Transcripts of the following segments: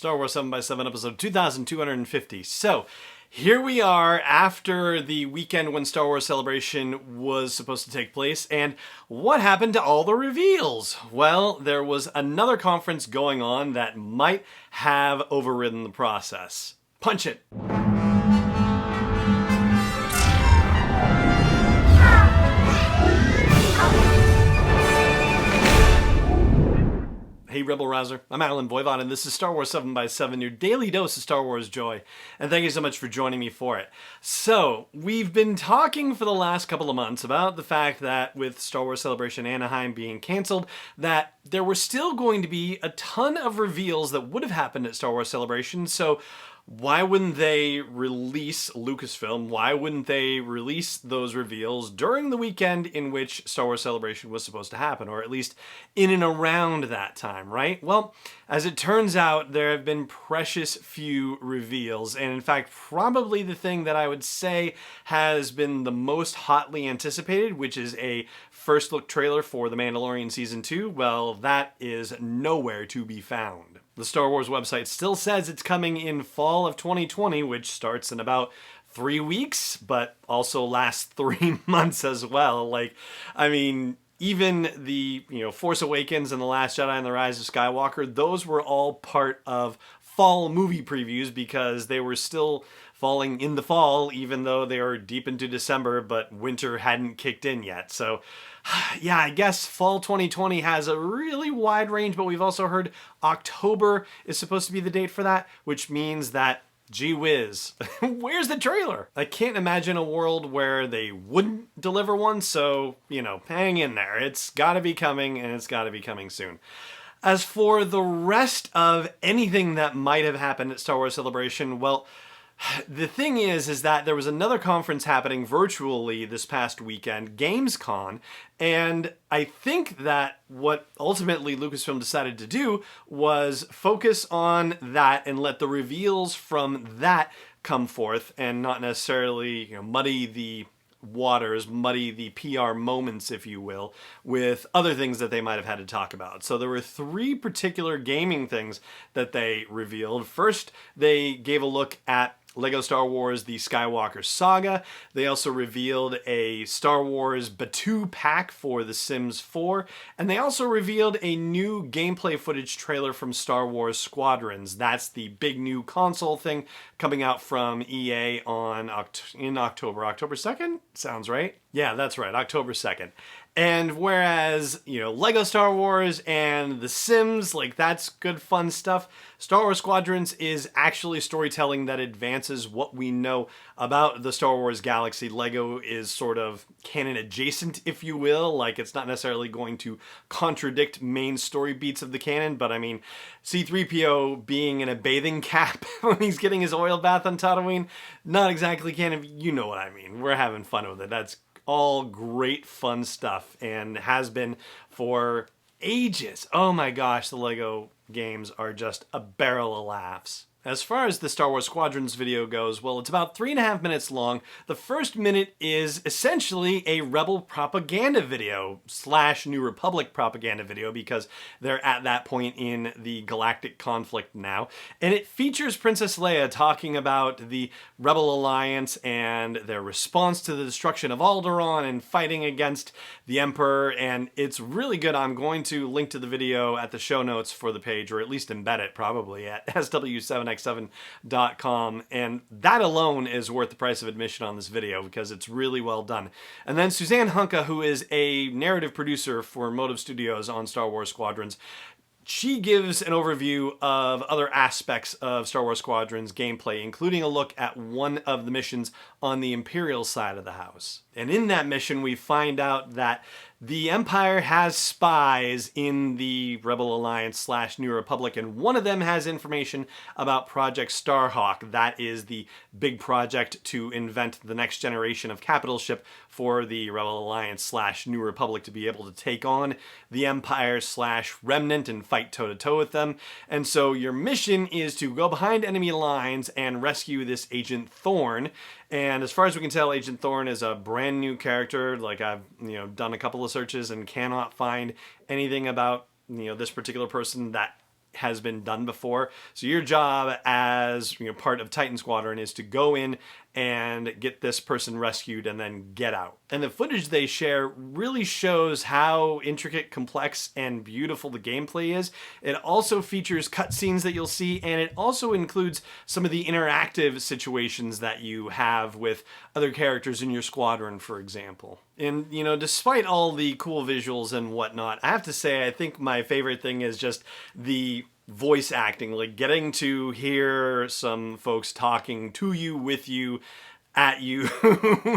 Star Wars 7x7 episode 2250. So, here we are after the weekend when Star Wars Celebration was supposed to take place, and what happened to all the reveals? Well, there was another conference going on that might have overridden the process. Punch it! Hey Rebel Rouser, I'm Alan Voivod, and this is Star Wars 7x7, your daily dose of Star Wars joy, and thank you so much for joining me for it. So, we've been talking for the last couple of months about the fact that with Star Wars Celebration Anaheim being canceled, that there were still going to be a ton of reveals that would have happened at Star Wars Celebration, so why wouldn't they release Lucasfilm? Why wouldn't they release those reveals during the weekend in which Star Wars Celebration was supposed to happen, or at least in and around that time, right? Well, as it turns out, there have been precious few reveals, and in fact, probably the thing that I would say has been the most hotly anticipated, which is a first look trailer for The Mandalorian Season 2, well, that is nowhere to be found. The Star Wars website still says it's coming in fall of 2020, which starts in about 3 weeks, but also lasts 3 months as well. Like, I mean, even the, Force Awakens and The Last Jedi and The Rise of Skywalker, those were all part of fall movie previews because they were still falling in the fall, even though they are deep into December, but winter hadn't kicked in yet. So, yeah, I guess fall 2020 has a really wide range, but we've also heard October is supposed to be the date for that, which means that, gee whiz, where's the trailer? I can't imagine a world where they wouldn't deliver one, so, hang in there. It's gotta be coming, and it's gotta be coming soon. As for the rest of anything that might have happened at Star Wars Celebration, well, the thing is that there was another conference happening virtually this past weekend, gamescon, and I think that what ultimately Lucasfilm decided to do was focus on that and let the reveals from that come forth and not necessarily muddy the waters, muddy the PR moments, if you will, with other things that they might have had to talk about. So there were 3 particular gaming things that they revealed. First, they gave a look at Lego Star Wars The Skywalker Saga. They also revealed a Star Wars Batuu pack for The Sims 4, and they also revealed a new gameplay footage trailer from Star Wars Squadrons. That's the big new console thing coming out from EA in October. October 2nd? Sounds right. Yeah, that's right, October 2nd. And whereas, Lego Star Wars and The Sims, that's good fun stuff, Star Wars Squadrons is actually storytelling that advances what we know about the Star Wars galaxy. Lego is sort of canon adjacent, if you will. It's not necessarily going to contradict main story beats of the canon, but I mean, C-3PO being in a bathing cap when he's getting his oil bath on Tatooine, not exactly canon. You know what I mean. We're having fun with it. That's all great fun stuff and has been for ages. Oh my gosh, the Lego games are just a barrel of laughs. As far as the Star Wars Squadrons video goes, well, it's about 3.5 minutes long. The first minute is essentially a Rebel propaganda video / New Republic propaganda video because they're at that point in the galactic conflict now. And it features Princess Leia talking about the Rebel Alliance and their response to the destruction of Alderaan and fighting against the Emperor, and it's really good. I'm going to link to the video at the show notes for the page, or at least embed it probably at SW7x7.com, and that alone is worth the price of admission on this video because it's really well done. And then Suzanne Hunka, who is a narrative producer for Motive Studios on Star Wars Squadrons, she gives an overview of other aspects of Star Wars Squadrons gameplay, including a look at one of the missions on the Imperial side of the house. And in that mission, we find out that the Empire has spies in the Rebel Alliance / New Republic, and one of them has information about Project Starhawk. That is the big project to invent the next generation of capital ship for the Rebel Alliance / New Republic to be able to take on the Empire / Remnant and fight toe-to-toe with them. And so your mission is to go behind enemy lines and rescue this Agent Thorn. And as far as we can tell, Agent Thorn is a brand new character. I've done a couple of searches and cannot find anything about this particular person that has been done before. So your job as part of Titan Squadron is to go in and get this person rescued and then get out. And the footage they share really shows how intricate, complex, and beautiful the gameplay is. It also features cutscenes that you'll see, and it also includes some of the interactive situations that you have with other characters in your squadron, for example. And, despite all the cool visuals and whatnot, I have to say, I think my favorite thing is just the voice acting, like getting to hear some folks talking to you, with you, at you,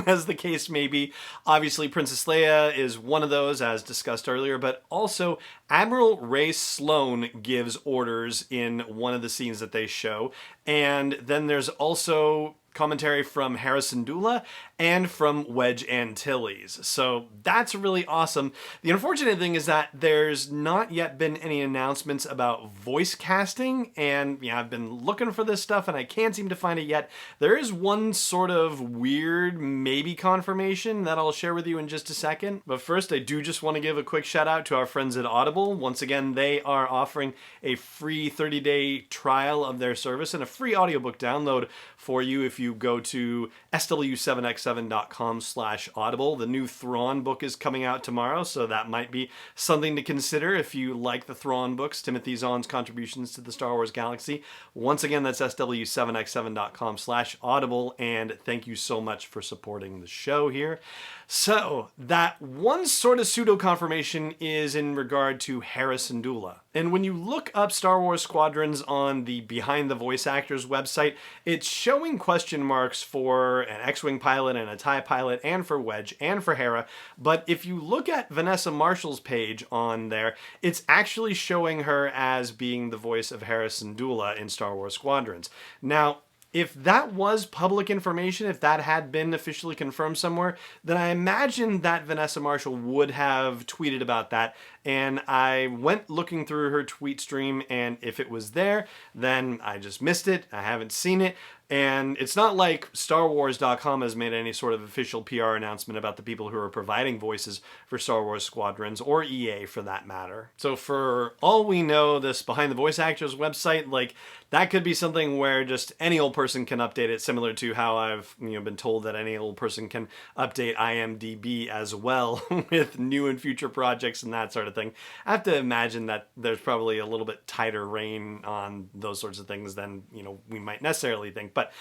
as the case may be. Obviously, Princess Leia is one of those, as discussed earlier, but also Admiral Ray Sloan gives orders in one of the scenes that they show. And then there's also commentary from Harrison Dula and from Wedge Antilles. So that's really awesome. The unfortunate thing is that there's not yet been any announcements about voice casting, and I've been looking for this stuff and I can't seem to find it yet. There is one sort of weird maybe confirmation that I'll share with you in just a second. But first, I do just want to give a quick shout out to our friends at Audible. Once again, they are offering a free 30-day trial of their service and a free audiobook download for you if you go to sw7x7.com/audible. The new Thrawn book is coming out tomorrow, so that might be something to consider if you like the Thrawn books, Timothy Zahn's contributions to the Star Wars galaxy. Once again, that's sw7x7.com/audible, and thank you so much for supporting the show here. So, that one sort of pseudo-confirmation is in regard to Harrison Dula. And when you look up Star Wars Squadrons on the Behind the Voice Actors website, it's showing question marks for an X-Wing pilot and a TIE pilot, and for Wedge, and for Hera. But if you look at Vanessa Marshall's page on there, it's actually showing her as being the voice of Harrison Dula in Star Wars Squadrons. Now, if that was public information, if that had been officially confirmed somewhere, then I imagine that Vanessa Marshall would have tweeted about that. And I went looking through her tweet stream, and if it was there, then I just missed it. I haven't seen it. And it's not like StarWars.com has made any sort of official PR announcement about the people who are providing voices for Star Wars Squadrons, or EA for that matter. So for all we know, this Behind the Voice Actors website, that could be something where just any old person can update it, similar to how I've been told that any old person can update IMDb as well with new and future projects and that sort of thing. I have to imagine that there's probably a little bit tighter rein on those sorts of things than we might necessarily think. But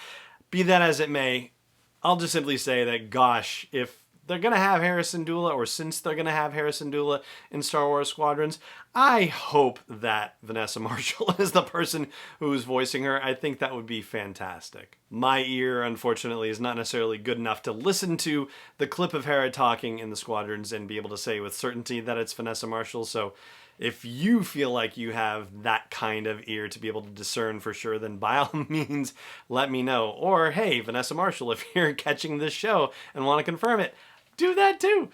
be that as it may, I'll just simply say that, gosh, if they're going to have Harrison Dula, or since they're going to have Harrison Dula in Star Wars Squadrons, I hope that Vanessa Marshall is the person who's voicing her. I think that would be fantastic. My ear, unfortunately, is not necessarily good enough to listen to the clip of Hera talking in the Squadrons and be able to say with certainty that it's Vanessa Marshall. So if you feel like you have that kind of ear to be able to discern for sure, then by all means, let me know. Or, hey, Vanessa Marshall, if you're catching this show and want to confirm it, do that too.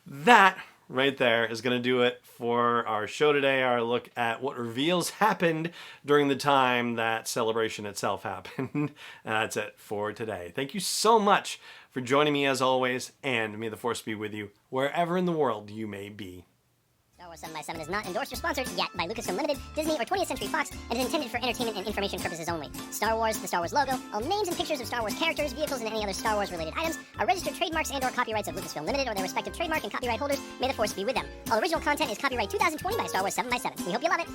That right there is going to do it for our show today, our look at what reveals happened during the time that Celebration itself happened. And that's it for today. Thank you so much for joining me as always, and may the Force be with you wherever in the world you may be. Star Wars 7x7 is not endorsed or sponsored yet by Lucasfilm Limited, Disney, or 20th Century Fox, and is intended for entertainment and information purposes only. Star Wars, the Star Wars logo, all names and pictures of Star Wars characters, vehicles, and any other Star Wars-related items are registered trademarks and/or copyrights of Lucasfilm Limited or their respective trademark and copyright holders. May the Force be with them. All original content is copyright 2020 by Star Wars 7x7. We hope you love it.